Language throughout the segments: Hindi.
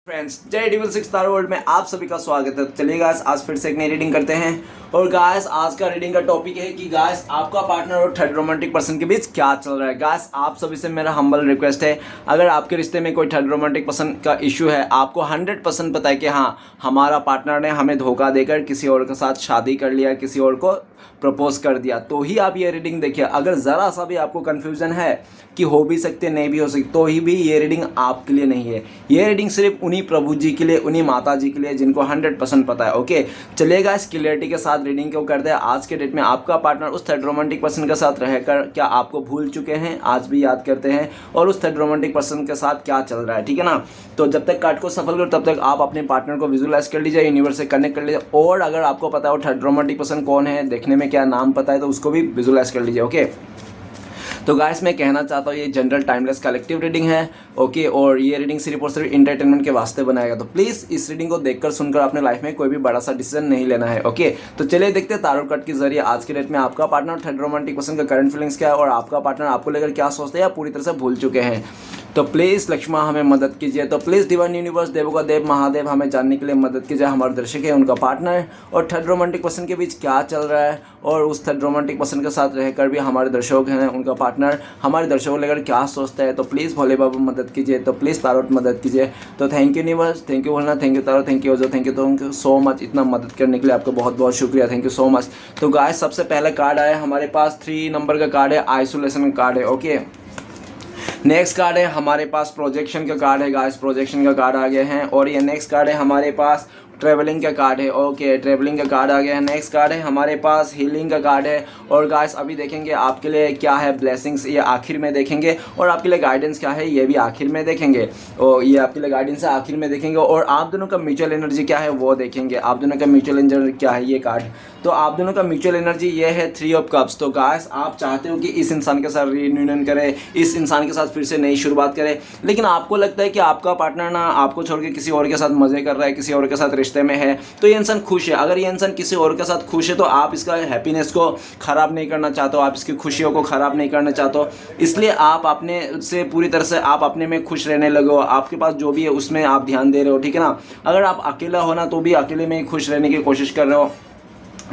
फ्रेंड्स, जय डिवल सिक्स स्टार वर्ल्ड में आप सभी का स्वागत है। चलिए गाइस, आज फिर से एक नई रीडिंग करते हैं। और गाइस, आज का रीडिंग का टॉपिक है कि गाइस आपका पार्टनर और थर्ड रोमांटिक पर्सन के बीच क्या चल रहा है। गाइस, आप सभी से मेरा हम्बल रिक्वेस्ट है, अगर आपके रिश्ते में कोई थर्ड रोमांटिक पर्सन का इशू है, आपको 100% पता है कि हाँ, हमारा पार्टनर ने हमें धोखा देकर किसी और के साथ शादी कर लिया, किसी और को प्रपोज कर दिया, तो ही आप ये रीडिंग देखिए। अगर ज़रा सा भी आपको कन्फ्यूजन है कि हो भी सकते नहीं भी हो सकते, तो ही भी ये रीडिंग आपके लिए नहीं है। ये रीडिंग सिर्फ उन्हीं प्रभु जी के लिए, उन्हीं माता जी के लिए जिनको 100% पता है। ओके, चलिएगा, इस क्लियरिटी के साथ रीडिंग को करते हैं। आज के डेट में आपका पार्टनर उस थर्ड रोमांटिक पर्सन के साथ रहकर क्या आपको भूल चुके हैं, आज भी याद करते हैं, और उस थर्ड रोमांटिक पर्सन के साथ क्या चल रहा है, ठीक है ना। तो जब तक कार्ड को सफल करो तब तक आप अपने पार्टनर को विजुअलाइज कर लीजिए, यूनिवर्स से कनेक्ट कर लीजिए। और अगर आपको पता है वो थर्ड रोमांटिक पर्सन कौन है, देखने में क्या नाम पता है, तो उसको भी विजुअलाइज कर लीजिए। ओके, तो गाइस, मैं कहना चाहता हूँ ये जनरल टाइमलेस कलेक्टिव रीडिंग है। ओके, और ये रीडिंग सिर्फ और सिर्फ इंटरटेनमेंट के वास्ते बनाएगा, तो प्लीज़ इस रीडिंग को देखकर सुनकर अपने लाइफ में कोई भी बड़ा सा डिसीजन नहीं लेना है। ओके, तो चलिए देखते हैं तारोट कार्ड के जरिए आज के डेट में आपका पार्टनर थर्ड रोमांटिक पर्सन का करंट फीलिंग्स क्या है, और आपका पार्टनर आपको लेकर क्या सोचते हैं या पूरी तरह से भूल चुके हैं। तो प्लीज़ लक्ष्मा हमें मदद कीजिए। तो प्लीज़ डिवाइन यूनिवर्स, देवों का देव महादेव, हमें जानने के लिए मदद कीजिए। हमारे दर्शक है, उनका पार्टनर और थर्ड रोमांटिक पर्सन के बीच क्या चल रहा है, और उस थर्ड रोमांटिक पर्सन के साथ रहकर भी हमारे दर्शक हैं, उनका पार्टनर हमारे दर्शकों को लेकर क्या सोचता है। तो प्लीज़ भोले बाबा मदद कीजिए। तो प्लीज़ तारोट मदद कीजिए। तो thank you universe, thank you बोलना, thank you tarot, thank you ओजो, थैंक यू सो मच। इतना मदद करने के लिए आपका बहुत बहुत शुक्रिया, थैंक यू सो मच। तो गाइस, सबसे पहला कार्ड आया हमारे पास 3 नंबर का कार्ड है, आइसोलेशन का कार्ड है। ओके, नेक्स्ट कार्ड है हमारे पास प्रोजेक्शन का कार्ड है। गाइस, प्रोजेक्शन का कार्ड आ गया है। और ये नेक्स्ट कार्ड है हमारे पास ट्रेवलिंग का कार्ड है। ओके, ट्रेवलिंग का कार्ड आ गया है। नेक्स्ट कार्ड है हमारे पास हीलिंग का कार्ड है। और गाइस, अभी देखेंगे आपके लिए क्या है ब्लेसिंग्स, ये आखिर में देखेंगे, और आपके लिए गाइडेंस क्या है ये भी आखिर में देखेंगे। और ये आपके लिए गाइडेंस है, आखिर में देखेंगे। और आप दोनों का म्यूचुअल एनर्जी क्या है वो देखेंगे। आप दोनों का म्यूचुअल एनर्जी क्या है, ये कार्ड। तो आप दोनों का म्यूचुअल एनर्जी ये है 3 ऑफ कप्स। तो गाइस, आप चाहते हो कि इस इंसान के साथ रीयूनियन करें, इस इंसान के साथ फिर से नई शुरुआत करें, लेकिन आपको लगता है कि आपका पार्टनर ना आपको छोड़ के किसी और के साथ मजे कर रहा है, किसी और के साथ रिश्ते में है। तो ये इंसान खुश है। अगर ये इंसान किसी और के साथ खुश है तो आप इसका हैप्पीनेस को ख़राब नहीं करना चाहते हो, आप इसकी खुशियों को ख़राब नहीं करना चाहते हो, इसलिए आप अपने से पूरी तरह से आप अपने में खुश रहने लगे हो। आपके पास जो भी है उसमें आप ध्यान दे रहे हो, ठीक है ना। अगर आप अकेला हो ना, तो भी अकेले में ही खुश रहने की कोशिश कर रहे हो।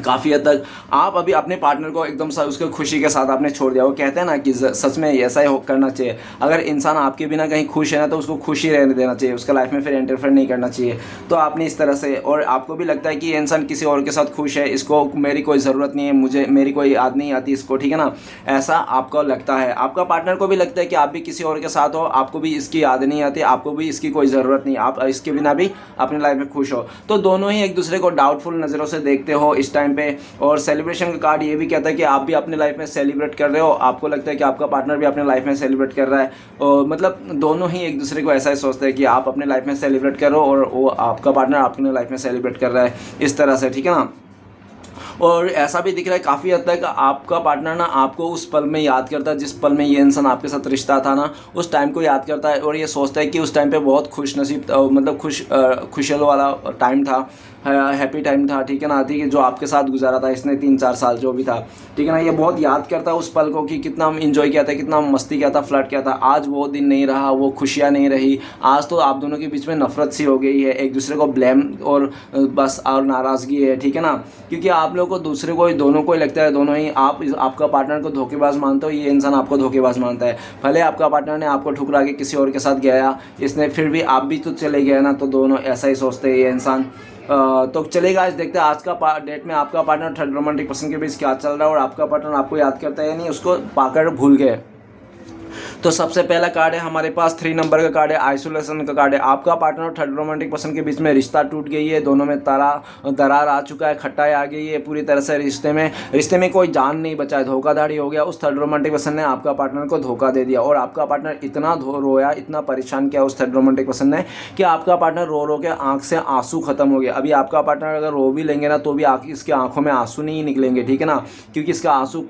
काफ़ी हद तक आप अभी अपने पार्टनर को एकदम उसके खुशी के साथ आपने छोड़ दिया। वो कहते हैं ना कि सच में ऐसा ही करना चाहिए। अगर इंसान आपके बिना कहीं खुश है ना, तो उसको खुशी रहने देना चाहिए, उसका लाइफ में फिर इंटरफेयर नहीं करना चाहिए। तो आपने इस तरह से, और आपको भी लगता है कि ये इंसान किसी और के साथ खुश है, इसको मेरी कोई ज़रूरत नहीं है, मेरी कोई याद नहीं आती इसको, ठीक है ना, ऐसा आपको लगता है। आपका पार्टनर को भी लगता है कि आप भी किसी और के साथ हो, आपको भी इसकी याद नहीं आती, आपको भी इसकी कोई ज़रूरत नहीं, आप इसके बिना भी अपनी लाइफ में खुश हो। तो दोनों ही एक दूसरे को डाउटफुल नज़रों से देखते हो इस टाइम पे। और सेलिब्रेशन का कार्ड ये भी कहता है कि आप भी अपने लाइफ में सेलिब्रेट कर रहे हो, आपको लगता है कि आपका पार्टनर भी अपने लाइफ में सेलिब्रेट कर रहा है। और मतलब दोनों ही एक दूसरे को ऐसा ही सोचते हैं कि आप अपने लाइफ में सेलिब्रेट करो और वो आपका पार्टनर अपने लाइफ में सेलिब्रेट कर रहा है, इस तरह से, ठीक है ना। और ऐसा भी दिख रहा है काफ़ी हद तक आपका पार्टनर ना आपको उस पल में याद करता है, जिस पल में ये इंसान आपके साथ रिश्ता था ना, उस टाइम को याद करता है, और ये सोचता है कि उस टाइम पे बहुत खुश नसीब, मतलब खुशहाल वाला टाइम था, हैप्पी टाइम था, ठीक है ना, ठीक है, जो आपके साथ गुजारा था इसने 3-4 साल जो भी था, ठीक है ना। ये बहुत याद करता है उस पल को कि कितना हम इंजॉय किया था, कितना मस्ती किया था, फ्लर्ट किया था। आज वो दिन नहीं रहा, वो खुशियाँ नहीं रही। आज तो आप दोनों के बीच में नफरत सी हो गई है, एक दूसरे को ब्लेम और बस और नाराज़गी है, ठीक है ना। क्योंकि आप लोगों को दूसरे को, दोनों को ही लगता है, दोनों ही आपका पार्टनर को धोखेबाज मानते हो, ये इंसान आपको धोखेबाज मानता है। भले आपका पार्टनर ने आपको ठुकरा के किसी और के साथ गया, इसने फिर भी आप भी तो चले गए ना, तो दोनों ऐसा ही सोचते हैं ये इंसान। तो चलेगा, आज देखते हैं आज का डेट में आपका पार्टनर थर्ड रोमांटिक पर्सन के बीच क्या चल रहा है, और आपका पार्टनर आपको याद करता है या नहीं, उसको पाकर भूल गए। तो सबसे पहला कार्ड है हमारे पास 3 नंबर का कार्ड है, आइसोलेशन का कार्ड है। आपका पार्टनर और थर्ड रोमांटिक पर्सन के बीच में रिश्ता टूट गई है, दोनों में दरार आ चुका है, खटाई आ गई है पूरी तरह से। रिश्ते में कोई जान नहीं बचा है, धोखाधड़ी हो गया। उस थर्ड रोमांटिक पर्सन ने आपका पार्टनर को धोखा दे दिया, और आपका पार्टनर इतना रोया, इतना परेशान किया उस थर्ड रोमांटिक पर्सन ने, कि आपका पार्टनर रो रो के आंख से आंसू खत्म हो गया। अभी आपका पार्टनर अगर रो भी लेंगे ना, तो भी इसके आंखों में आंसू नहीं निकलेंगे, ठीक है ना, क्योंकि इसका आंसू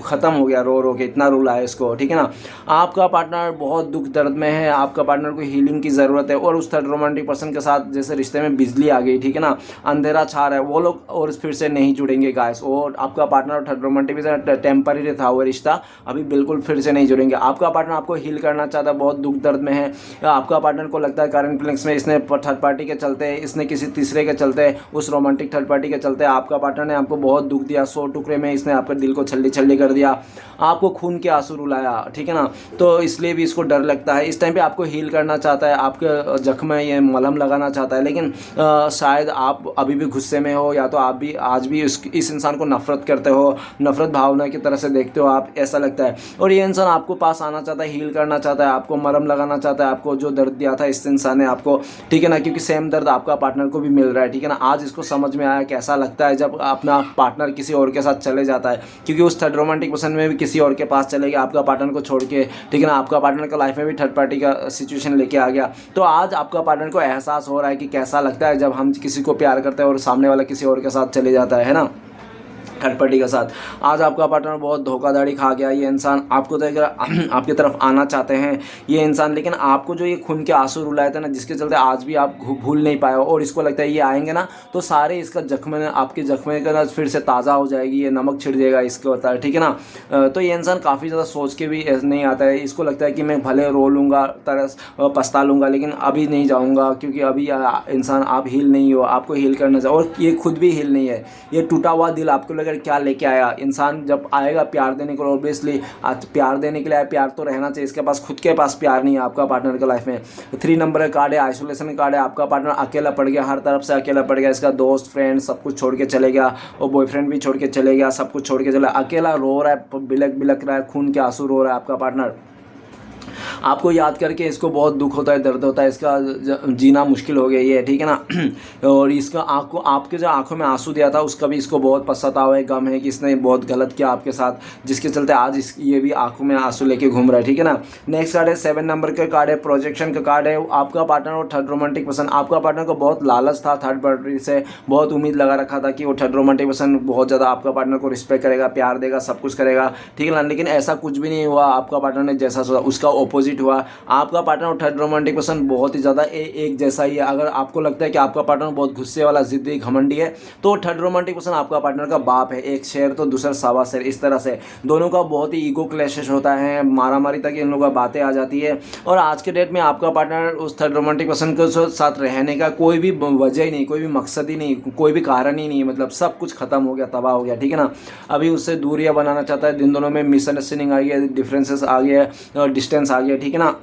खत्म हो गया, रो रो के इतना रुला है इसको, ठीक है ना। आपका पार्टनर बहुत दुख दर्द में है, आपका पार्टनर को हीलिंग की ज़रूरत है और उस थर्ड रोमांटिक पर्सन के साथ जैसे रिश्ते में बिजली आ गई, ठीक है ना, अंधेरा छा रहा है, वो लोग और फिर से नहीं जुड़ेंगे गाइस। और आपका पार्टनर और थर्ड रोमांटिक टेम्पररी था वो रिश्ता, अभी बिल्कुल फिर से नहीं जुड़ेंगे। आपका पार्टनर आपको हील करना चाहता है, बहुत दुख दर्द में है। आपका पार्टनर को लगता है करंट फीलिंग्स में इसने थर्ड पार्टी के चलते, इसने किसी तीसरे के चलते, उस रोमांटिक थर्ड पार्टी के चलते आपका पार्टनर ने आपको बहुत दुख दिया, 100 टुकड़े में इसने आपके दिल को छल्ली छल्ली कर दिया, आपको खून के आंसू रुलाया, ठीक है ना। तो इसलिए भी इसको डर लगता है। इस टाइम पे आपको हील करना चाहता है, आपके जख्म में ये मलहम लगाना चाहता है, लेकिन शायद आप अभी भी गुस्से में हो, या तो आप भी आज भी इस इंसान को नफरत करते हो, नफरत भावना की तरह से देखते हो आप, ऐसा लगता है। और ये इंसान आपको पास आना चाहता है, हील करना चाहता है, आपको मरहम लगाना चाहता है, आपको जो दर्द दिया था इस इंसान ने आपको, ठीक है ना, क्योंकि सेम दर्द आपका पार्टनर को भी मिल रहा है, ठीक है ना। आज इसको समझ में आया कैसा लगता है जब अपना पार्टनर किसी और के साथ चले जाता है, क्योंकि उस थर्ड रोमांटिक पर्सन में भी किसी और के पास चले गया आपका पार्टनर को छोड़ के, ठीक है ना। आपका पार्टनर का लाइफ में भी थर्ड पार्टी का सिचुएशन लेके आ गया। तो आज आपका पार्टनर को एहसास हो रहा है कि कैसा लगता है जब हम किसी को प्यार करते हैं और सामने वाला किसी और के साथ चले जाता है ना, थर्ड पार्टी के साथ। आज आपका पार्टनर बहुत धोखाधड़ी खा गया। ये इंसान आपको तो आपकी तरफ आना चाहते हैं ये इंसान, लेकिन आपको जो ये खून के आंसू रुलाए थे ना, जिसके चलते आज भी आप भूल नहीं पाए हो, और इसको लगता है ये आएंगे ना तो सारे इसका जख्म, आपके जख्म का ना फिर से ताज़ा हो जाएगी, ये नमक छिड़ देगा इसको होता है, ठीक है ना। तो ये इंसान काफ़ी ज़्यादा सोच के भी नहीं आता है। इसको लगता है कि मैं भले रो लूँगा, तरस पछता लूँगा, लेकिन अभी नहीं जाऊँगा, क्योंकि अभी इंसान आप हील नहीं हो, आपको हील करना चाहिए। और ये खुद भी हील नहीं है, ये टूटा हुआ दिल आपको लगा क्या लेके आया। इंसान जब आएगा प्यार देने को, ऑब्वियसली आज प्यार देने के लिए आया, प्यार तो रहना चाहिए, इसके पास खुद के पास प्यार नहीं है आपका पार्टनर के लाइफ में। 3 नंबर का कार्ड है, आइसोलेशन कार्ड है। आपका पार्टनर अकेला पड़ गया, हर तरफ से अकेला पड़ गया, इसका दोस्त फ्रेंड सब कुछ छोड़ के चले गया, और बॉयफ्रेंड भी छोड़ के चले गया, सब कुछ छोड़ के चला, अकेला रो रहा है, बिलक बिलक रहा है, खून के आंसू रो रहा है आपका पार्टनर। आपको याद करके इसको बहुत दुख होता है, दर्द होता है, इसका जीना मुश्किल हो गया ये, ठीक है ना। और इसका आपके जो आंखों में आंसू दिया था उसका भी इसको बहुत पछतावा है, गम है कि इसने बहुत गलत किया आपके साथ, जिसके चलते आज ये भी आंखों में आंसू लेके घूम रहा है, ठीक है ना। नेक्स्ट कार्ड है 7 नंबर का कार्ड है, प्रोजेक्शन का कार्ड है। आपका पार्टनर और थर्ड रोमांटिक पर्सन, आपका पार्टनर को बहुत लालच था, थर्ड पार्टी से बहुत उम्मीद लगा रखा था कि वो थर्ड रोमांटिक पर्सन बहुत ज़्यादा आपका पार्टनर को रिस्पेक्ट करेगा, प्यार देगा, सब कुछ करेगा, ठीक है ना। लेकिन ऐसा कुछ भी नहीं हुआ। आपका पार्टनर ने जैसा सोचा उसका ऑपोजिट हुआ। आपका पार्टनर और थर्ड रोमांटिक पर्सन बहुत ही ज़्यादा एक जैसा ही है। अगर आपको लगता है कि आपका पार्टनर बहुत गुस्से वाला, जिद्दी, घमंडी है, तो थर्ड रोमांटिक पर्सन आपका पार्टनर का बाप है, एक शेर तो दूसरा सवा शेर, इस तरह से दोनों का बहुत ही ईगो क्लैशेस होता है, मारामारी तक इन लोगों का बातें आ जाती है। और आज के डेट में आपका पार्टनर उस थर्ड रोमांटिक पर्सन के साथ रहने का कोई भी वजह ही नहीं, कोई भी मकसद ही नहीं, कोई भी कारण ही नहीं, मतलब सब कुछ खत्म हो गया, तबाह हो गया, ठीक है ना। अभी उससे दूरियां बनाना चाहता है, दिन दोनों में मिसअंडरस्टैंडिंग आ गया, डिफरेंसेस आ गया, डिस्टेंस आ गया, ठीक है ना।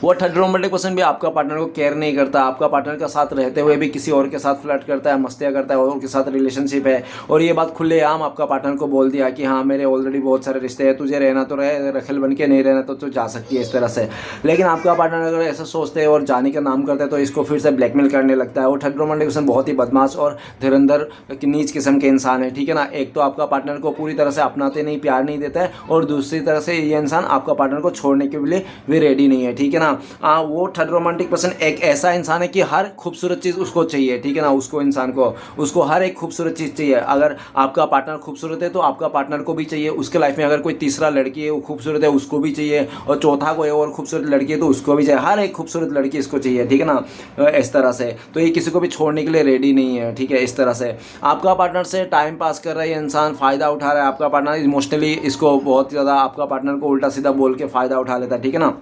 वो थर्ड रोमांटिक पर्सन भी आपका पार्टनर को केयर नहीं करता, आपका पार्टनर के साथ रहते हुए भी किसी और के साथ फ्लर्ट करता है, मस्तियाँ करता है, और के साथ रिलेशनशिप है। और ये बात खुलेआम आपका पार्टनर को बोल दिया कि हाँ मेरे ऑलरेडी बहुत सारे रिश्ते हैं, तुझे रहना तो रहे, रखेल बन के, नहीं रहना तो तू जा सकती है, इस तरह से। लेकिन आपका पार्टनर अगर ऐसा सोचते हैं और जाने का नाम करते हैं तो इसको फिर से ब्लैकमेल करने लगता है। वो थर्ड रोमांटिक पर्सन बहुत ही बदमाश और धुरंधर नीच किस्म के इंसान है, ठीक है ना। एक तो आपका पार्टनर को पूरी तरह से अपनाते नहीं, प्यार नहीं देता है, और दूसरी तरह से ये इंसान आपका पार्टनर को छोड़ने के लिए भी रेडी नहीं है, ठीक है ना। वो थर्ड रोमांटिक पर्सन एक ऐसा इंसान है कि हर खूबसूरत चीज़ उसको चाहिए, ठीक है ना। उसको इंसान को उसको हर एक खूबसूरत चीज़ चाहिए। अगर आपका पार्टनर खूबसूरत है तो आपका पार्टनर को भी चाहिए। उसके लाइफ में अगर कोई तीसरा लड़की है वो खूबसूरत है, उसको भी चाहिए, और चौथा कोई और खूबसूरत लड़की है तो उसको भी चाहिए। हर एक खूबसूरत लड़की इसको चाहिए, ठीक है ना, इस तरह से। तो ये किसी को भी छोड़ने के लिए रेडी नहीं है, ठीक है, इस तरह से। आपका पार्टनर से टाइम पास कर रहा है, ये इंसान फ़ायदा उठा रहा है। आपका पार्टनर इमोशनली इसको बहुत ज़्यादा, आपका पार्टनर को उल्टा सीधा बोल के फ़ायदा उठा लेता है, ठीक है ना।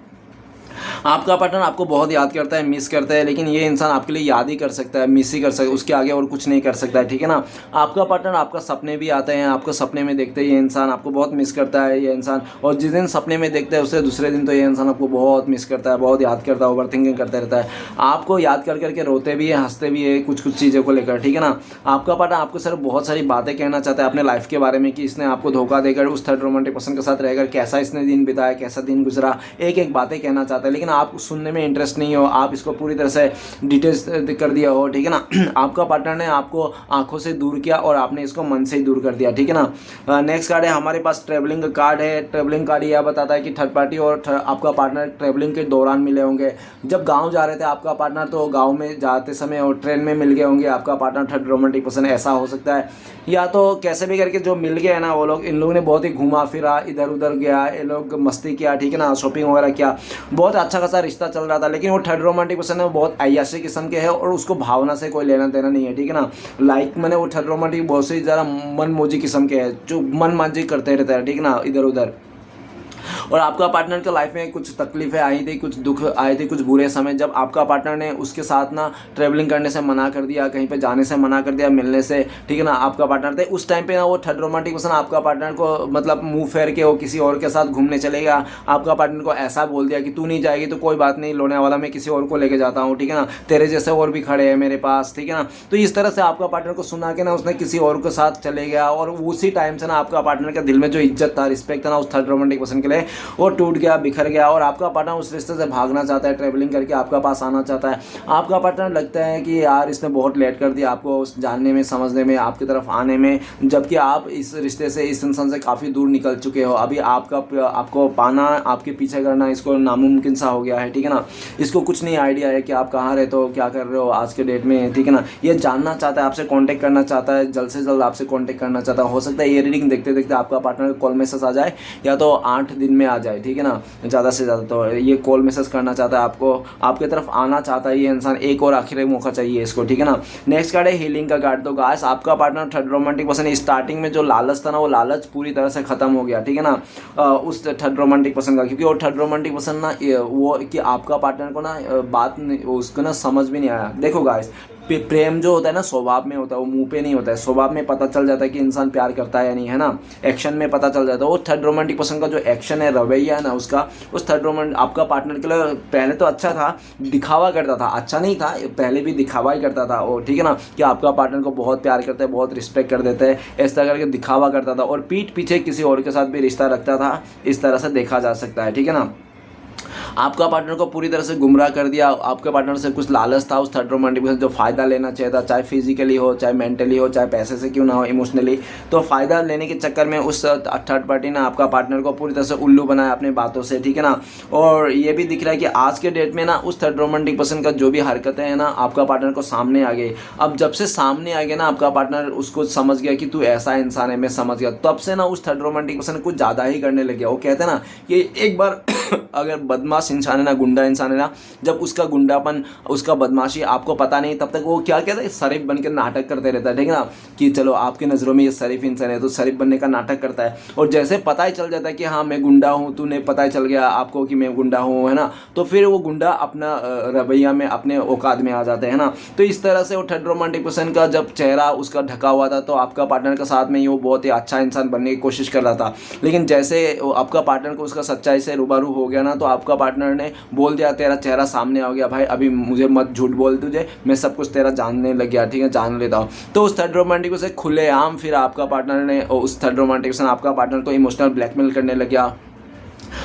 आपका पार्टनर आपको बहुत याद करता है, मिस करता है, लेकिन ये इंसान आपके लिए याद ही कर सकता है, मिस ही कर सकता है, उसके आगे और कुछ नहीं कर सकता है, ठीक है ना। आपका पार्टनर आपका सपने भी आते हैं, आपको सपने में देखते हैं, ये इंसान आपको बहुत मिस करता है ये इंसान। और जिस दिन सपने में देखता है उससे दूसरे दिन तो ये इंसान आपको बहुत मिस करता है, बहुत याद करता है, ओवर थिंकिंग करता रहता है, आपको याद कर करके रोते भी है, हंसते भी है, कुछ कुछ चीज़ों को लेकर, ठीक है ना। आपका पार्टनर आपको सिर्फ बहुत सारी बातें कहना चाहता है अपने लाइफ के बारे में, कि इसने आपको धोखा देकर उस थर्ड रोमांटिक पर्सन के साथ रहकर कैसा इसने दिन बिताया, कैसा दिन गुजरा, एक एक बातें कहना चाहता है। लेकिन है ना, आप सुनने में इंटरेस्ट नहीं हो, आप इसको पूरी तरह से डिटेल्स कर दिया हो, ठीक है ना, आपका पार्टनर ने आपको आंखों से दूर किया और आपने इसको मन से ही दूर कर दिया, ठीक है ना। नेक्स्ट कार्ड है हमारे पास ट्रैवलिंग का कार्ड है। ट्रैवलिंग कार्ड यह बताता है कि थर्ड पार्टी और आपका पार्टनर ट्रैवलिंग के दौरान मिले होंगे। जब गाँव जा रहे थे आपका पार्टनर, तो गाँव में जाते समय और ट्रेन में मिल गए होंगे आपका पार्टनर, थर्ड रोमांटिक पर्सन, ऐसा हो सकता है। या तो कैसे भी करके जो मिल गए ना वो लोग, इन लोगों ने बहुत ही घूमा फिरा, इधर उधर गया, ये लोग मस्ती किया, ठीक है ना, शॉपिंग वगैरह किया, बहुत अच्छा खासा रिश्ता चल रहा था। लेकिन वो थर्ड रोमांटिक पर्सन है, वो बहुत अय्याशी किस्म के है और उसको भावना से कोई लेना देना नहीं है, ठीक है ना। लाइक मैंने वो थर्ड रोमांटिक बहुत सी ज़रा मन मोजी किस्म के है, जो मन मांझी करते रहते हैं, ठीक है ना, इधर उधर। और आपका पार्टनर के लाइफ में कुछ तकलीफें आई थी, कुछ दुख आए थे, कुछ बुरे समय, जब आपका पार्टनर ने उसके साथ ना ट्रैवलिंग करने से मना कर दिया, कहीं पे जाने से मना कर दिया, मिलने से, ठीक है ना, आपका पार्टनर थे उस टाइम पे ना, वो थर्ड रोमांटिक पर्सन आपका पार्टनर को मतलब मुंह फेर के वो किसी और के साथ घूमने चलेगा। आपका पार्टनर को ऐसा बोल दिया कि तू नहीं जाएगी तो कोई बात नहीं, लोनावाला में किसी और को लेके जाता हूँ, ठीक है ना, तेरे जैसे और भी खड़े हैं मेरे पास, ठीक है ना। तो इस तरह से आपका पार्टनर को सुना के ना उसने किसी और के साथ चले गया, और उसी टाइम से ना आपका पार्टनर के दिल में जो इज्जत था, रिस्पेक्ट था ना उस थर्ड रोमांटिक पर्सन के लिए, वो टूट गया, बिखर गया। और आपका पार्टनर उस रिश्ते से भागना चाहता है, ट्रैवलिंग करके आपका पास आना चाहता है। आपका पार्टनर लगता है कि यार इसने बहुत लेट कर दिया आपको जानने में, समझने में, आपकी तरफ आने में, जबकि आप इस रिश्ते से, इस इंसान से काफ़ी दूर निकल चुके हो। अभी आपको पाना, आपके पीछे करना, इसको नामुमकिन सा हो गया है, ठीक है ना। इसको कुछ नहीं आइडिया है कि आप कहाँ रहते हो, क्या कर रहे हो आज के डेट में, ठीक है ना। ये जानना चाहता है, आपसे कॉन्टेक्ट करना चाहता है, जल्द से जल्द आपसे कॉन्टेक्ट करना चाहता है। हो सकता है ये रीडिंग देखते देखते आपका पार्टनर कॉल मैसेज आ जाए, या तो 8 दिन में आ जाए, ठीक है ना, ज़्यादा से ज़्यादा। तो ये कॉल मैसेज करना चाहता है आपको, आपके तरफ आना चाहता है ये इंसान, एक और आखिरी मौका चाहिए इसको, ठीक है ना। नेक्स्ट कार्ड है हीलिंग का कार्ड। तो गाइस आपका partner third romantic person, starting में जो लालच था ना, वो लालच पूरी तरह से खत्म हो गया, ठीक है ना, उस थर्ड रोमांटिक पर्सन का। क्योंकि वो थर्ड रोमांटिक पर्सन ना, वो कि आपका पार्टनर को ना बात उसको ना समझ भी नहीं आया। देखो गाइस, प्रेम जो होता है ना स्वभाव में होता है, वो मुंह पे नहीं होता है, स्वभाव में पता चल जाता है कि इंसान प्यार करता है या नहीं, है ना, एक्शन में पता चल जाता है। वो थर्ड रोमांटिक पर्सन का जो एक्शन है, रवैया है ना उसका, उस थर्ड रोमांटिक आपका पार्टनर के लिए पहले तो अच्छा था, दिखावा करता था, अच्छा नहीं था पहले भी, दिखावा ही करता था वो, ठीक है ना, कि आपका पार्टनर को बहुत प्यार करता है, बहुत रिस्पेक्ट कर देते हैं, इस तरह करके दिखावा करता था, और पीठ पीछे किसी और के साथ भी रिश्ता रखता था, इस तरह से देखा जा सकता है, ठीक है ना। आपका पार्टनर को पूरी तरह से गुमराह कर दिया। आपके पार्टनर से कुछ लालच था उस थर्ड रोमांटिक पर्सन, जो फ़ायदा लेना चाहिए था, चाहे फिजिकली हो, चाहे मेंटली हो, चाहे पैसे से क्यों ना हो, इमोशनली। तो फ़ायदा लेने के चक्कर में उस थर्ड पार्टी ने आपका पार्टनर को पूरी तरह से उल्लू बनाया अपने बातों से, ठीक है ना। और ये भी दिख रहा है कि आज के डेट में ना उस थर्ड रोमांटिक पर्सन का जो भी हरकतें हैं ना, आपका पार्टनर को सामने आ गई। अब जब से सामने आ गया ना, आपका पार्टनर उसको समझ गया कि तू ऐसा इंसान है, मैं समझ गया, तब से ना उस थर्ड रोमांटिक पर्सन कुछ ज़्यादा ही करने लग गया। वो कहते हैं ना कि एक बार अगर बदमाश इंसान है ना, गुंडा इंसान है ना, जब उसका गुंडापन, उसका बदमाशी आपको पता नहीं, तब तक वो क्या कहता है, शरीफ बन के नाटक करते रहता है, ठीक है ना, कि चलो आपकी नज़रों में ये शरीफ इंसान है, तो शरीफ बनने का नाटक करता है। और जैसे पता ही चल जाता है कि हाँ मैं गुंडा हूँ, तूने पता ही चल गया आपको कि मैं गुंडा हूँ, है ना, तो फिर वो गुंडा अपना रवैया में, अपने औकात में आ जाते हैं ना। तो इस तरह से वो थर्ड रोमांटिक पर्सन का जब चेहरा उसका ढका हुआ था, तो आपका पार्टनर के साथ में ही वो बहुत ही अच्छा इंसान बनने की कोशिश कर रहा था। लेकिन जैसे आपका पार्टनर को उसका सच्चाई से रूबरू हो गया ना, तो आपका पार्टनर ने बोल दिया, तेरा चेहरा सामने आ गया भाई, अभी मुझे मत झूठ बोल तुझे, मैं सब कुछ तेरा जानने लग गया, ठीक है, जान लेता हूँ। तो उस थर्ड रोमांटिक से खुलेआम फिर आपका पार्टनर ने, उस थर्ड रोमांटिक से आपका पार्टनर को इमोशनल ब्लैकमेल करने लग गया,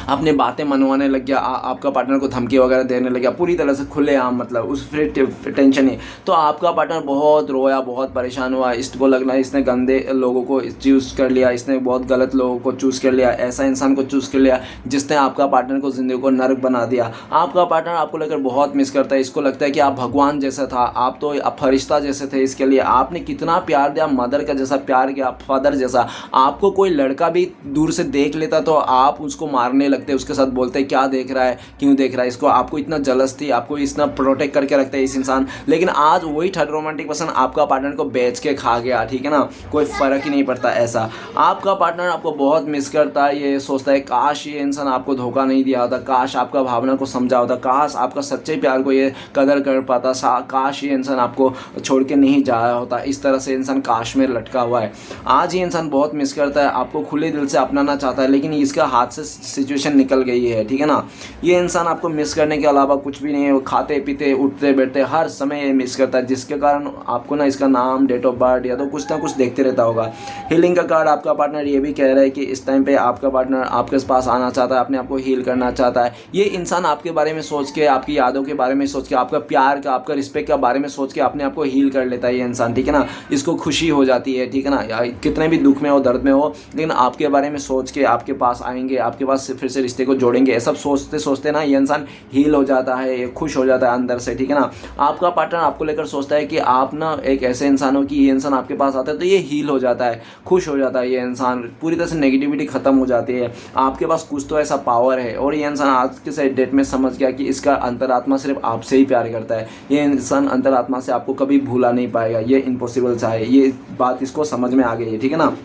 अपनी बातें मनवाने लग गया, आपका पार्टनर को धमकी वगैरह देने लग गया, पूरी तरह से खुलेआम, मतलब उस फिर टेंशन ही। तो आपका पार्टनर बहुत रोया, बहुत परेशान हुआ, इसको लगना इसने गंदे लोगों को चूज़ कर लिया, इसने बहुत गलत लोगों को चूज़ कर लिया, ऐसा इंसान को चूज़ कर लिया जिसने आपका पार्टनर को ज़िंदगी को नर्क बना दिया। आपका पार्टनर आपको लेकर बहुत मिस करता है, इसको लगता है कि आप भगवान जैसा था, आप तो फरिश्ता जैसे थे, इसके लिए आपने कितना प्यार दिया, मदर का जैसा प्यार किया, फादर जैसा। आपको कोई लड़का भी दूर से देख लेता तो आप उसको मारने लगते, उसके साथ बोलते क्या देख रहा है, क्यों देख रहा है इसको, आपको इतना जलस थी, आपको इतना प्रोटेक्ट करके रखते हैं इस इंसान। लेकिन आज वही थर्ड रोमांटिक पर्सन आपका पार्टनर को बेच के खा गया, ठीक है ना, कोई फ़र्क ही नहीं पड़ता ऐसा। आपका पार्टनर आपको बहुत मिस करता है, ये सोचता है काश ये इंसान आपको धोखा नहीं दिया होता, काश आपका भावना को समझा होता, काश आपका सच्चे प्यार को ये कदर कर पाता, काश ये इंसान आपको छोड़ के नहीं जाया होता। इस तरह से इंसान काश में लटका हुआ है। आज ये इंसान बहुत मिस करता है, आपको खुले दिल से अपनाना चाहता है, लेकिन इसका हाथ से सिचुएशन सिचुएशन निकल गई है, ठीक है ना। ये इंसान आपको मिस करने के अलावा कुछ भी नहीं है, वो खाते पीते उठते बैठते हर समय ये मिस करता है, जिसके कारण आपको ना इसका नाम, डेट ऑफ बर्थ या तो कुछ ना कुछ देखते रहता होगा। हीलिंग का कार्ड आपका पार्टनर ये भी कह रहा है कि इस टाइम पे आपका पार्टनर आपके पास आना चाहता है, अपने आप को हील करना चाहता है। ये इंसान आपके बारे में सोच के, आपकी यादों के बारे में सोच के, आपका प्यार का, आपका रिस्पेक्ट का बारे में सोच के अपने आप को हील कर लेता है ये इंसान, ठीक है ना। इसको खुशी हो जाती है, ठीक है ना, कितने भी दुख में हो, दर्द में हो, लेकिन आपके बारे में सोच के आपके पास आएंगे, आपके पास फिर से रिश्ते को जोड़ेंगे, ये सब सोचते सोचते ना ये इंसान हील हो जाता है, ये खुश हो जाता है अंदर से, ठीक है ना। आपका पार्टनर आपको लेकर सोचता है कि आप ना एक ऐसे इंसान हो कि ये इंसान आपके पास आता है तो ये हील हो जाता है, खुश हो जाता है ये इंसान, पूरी तरह से नेगेटिविटी खत्म हो जाती है। आपके पास कुछ तो ऐसा पावर है और ये इंसान आज के डेट में समझ गया कि इसका अंतरात्मा सिर्फ आपसे ही प्यार करता है। ये इंसान अंतरात्मा से आपको कभी भूला नहीं पाएगा, ये इम्पॉसिबल सा है, ये बात इसको समझ में आ गई है, ठीक है ना।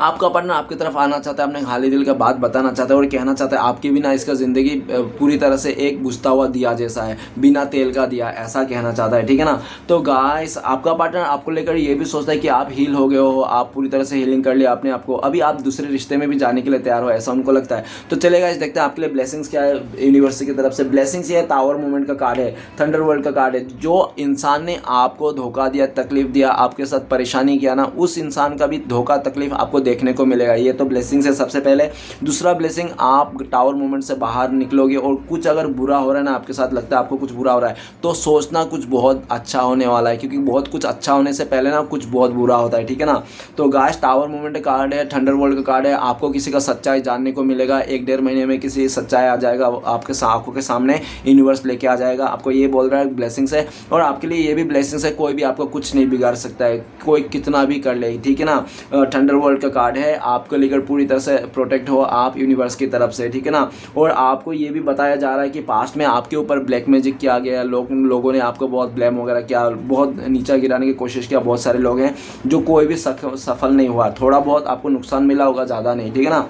आपका पार्टनर आपकी तरफ आना चाहता है, अपने खाली दिल का बात बताना चाहता है और कहना चाहता है आपके बिना इसका ज़िंदगी पूरी तरह से एक बुझता हुआ दिया जैसा है, बिना तेल का दिया, ऐसा कहना चाहता है, ठीक है ना। तो गाइस आपका पार्टनर आपको लेकर ये भी सोचता है कि आप हील हो गए हो, आप पूरी तरह से हीलिंग कर लिया अपने आप को, अभी आप दूसरे रिश्ते में भी जाने के लिए तैयार हो, ऐसा उनको लगता है। तो चलेगा इस देखते हैं आपके लिए ब्लेसिंग्स क्या है यूनिवर्स की तरफ से। ब्लेसिंग्स ये है, टावर मूवमेंट का कार्ड है, थंडर वर्ल्ड का कार्ड है। जो इंसान ने आपको धोखा दिया, तकलीफ दिया, आपके साथ परेशानी किया ना, उस इंसान का भी धोखा तकलीफ आपको देखने को मिलेगा। ये तो ब्लेसिंग है सबसे पहले। दूसरा ब्लेसिंग, आप टावर मूवमेंट से बाहर निकलोगे और कुछ अगर बुरा हो रहा है ना, आपके साथ लगता है आपको कुछ बुरा हो रहा है, तो सोचना कुछ बहुत अच्छा होने वाला है, क्योंकि बहुत कुछ अच्छा होने से पहले ना कुछ बहुत बुरा होता है, ठीक है ना। तो गाइस टावर मूवमेंट का कार्ड है, थंडर वर्ल्ड का कार्ड है, आपको किसी का सच्चाई जानने को मिलेगा, 1-1.5 महीने में किसी सच्चाई आ जाएगा आपके आंखों के सामने, यूनिवर्स लेके आ जाएगा, आपको ये बोल रहा है ब्लेसिंग्स है। और आपके लिए ये भी ब्लेसिंग्स है, कोई भी आपको कुछ नहीं बिगाड़ सकता है, कोई कितना भी कर ले, ठीक है ना। थंडर वर्ल्ड का कार्ड है, आपको लेकर पूरी तरह से प्रोटेक्ट हो आप यूनिवर्स की तरफ से, ठीक है ना। और आपको ये भी बताया जा रहा है कि पास्ट में आपके ऊपर ब्लैक मैजिक किया गया, लोगों ने आपको बहुत ब्लेम वगैरह किया, बहुत नीचा गिराने की कोशिश किया, बहुत सारे लोग हैं जो कोई भी सफल नहीं हुआ, थोड़ा बहुत आपको नुकसान मिला होगा, ज़्यादा नहीं, ठीक है ना।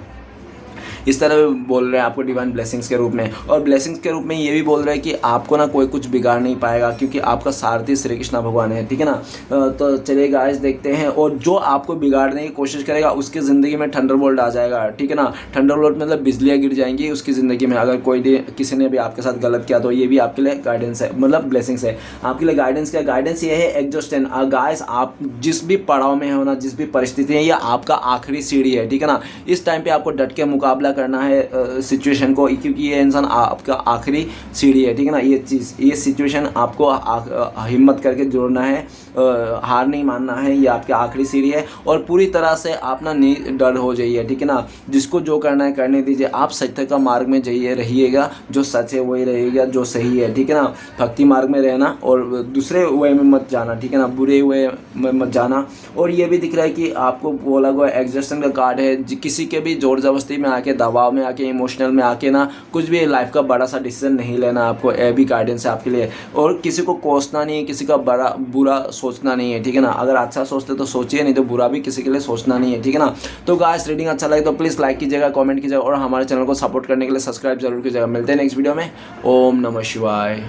इस तरह बोल रहे हैं आपको डिवाइन ब्लेसिंग्स के रूप में। और ब्लेसिंग्स के रूप में ये भी बोल रहे हैं कि आपको ना कोई कुछ बिगाड़ नहीं पाएगा, क्योंकि आपका सारथी श्री कृष्ण भगवान है, ठीक है ना। तो चलिए गाइस देखते हैं। और जो आपको बिगाड़ने की कोशिश करेगा उसकी ज़िंदगी में थंडरबोल्ट आ जाएगा, ठीक है ना। थंडरबोल्ट मतलब बिजलियाँ गिर जाएंगी उसकी ज़िंदगी में, अगर किसी ने भी आपके साथ गलत किया तो ये भी आपके लिए गाइडेंस है, मतलब ब्लेसिंग्स है आपके लिए। गाइडेंस क्या, गाइडेंस ये है एग्जॉस्टेंट। गाइस आप जिस भी पड़ाव में हो ना, जिस भी परिस्थिति है, ये आपका आखिरी सीढ़ी है, ठीक है ना। इस टाइम पे आपको डट के मुकाबला करना है सिचुएशन को, क्योंकि ये इंसान आपका आखिरी सीढ़ी है, ठीक है ना। ये सिचुएशन आपको हिम्मत करके जोड़ना है, हार नहीं मानना है, ये आपकी आखिरी सीढ़ी है। और पूरी तरह से आप ना डर हो जाइए, ठीक है ना। जिसको जो करना है करने दीजिए, आप सत्य का मार्ग में जाइए, रहिएगा, जो सच है वही रहेगा, जो सही है, ठीक है ना। भक्ति मार्ग में रहना और दूसरे वे में मत जाना, ठीक है ना, बुरे वे में मत जाना। और ये भी दिख रहा है कि आपको बोला गया एग्जॉस्शन का कार्ड है, किसी के भी जोर जबरदस्ती में आके, दबाव में आके, इमोशनल में आके ना कुछ भी लाइफ का बड़ा सा डिसीजन नहीं लेना आपको, ये भी गाइडेंस है आपके लिए। और किसी को कोसना नहीं है, किसी का बुरा सोचना नहीं है, ठीक है ना। अगर अच्छा सोचते तो सोचिए, नहीं तो बुरा भी किसी के लिए सोचना नहीं है, ठीक है ना। तो गाइस रीडिंग अच्छा लगे तो प्लीज़ लाइक कीजिएगा, कमेंट कीजिएगा और हमारे चैनल को सपोर्ट करने के लिए सब्सक्राइब जरूर कीजिएगा। मिलते हैं नेक्स्ट वीडियो में। ओम नमः शिवाय।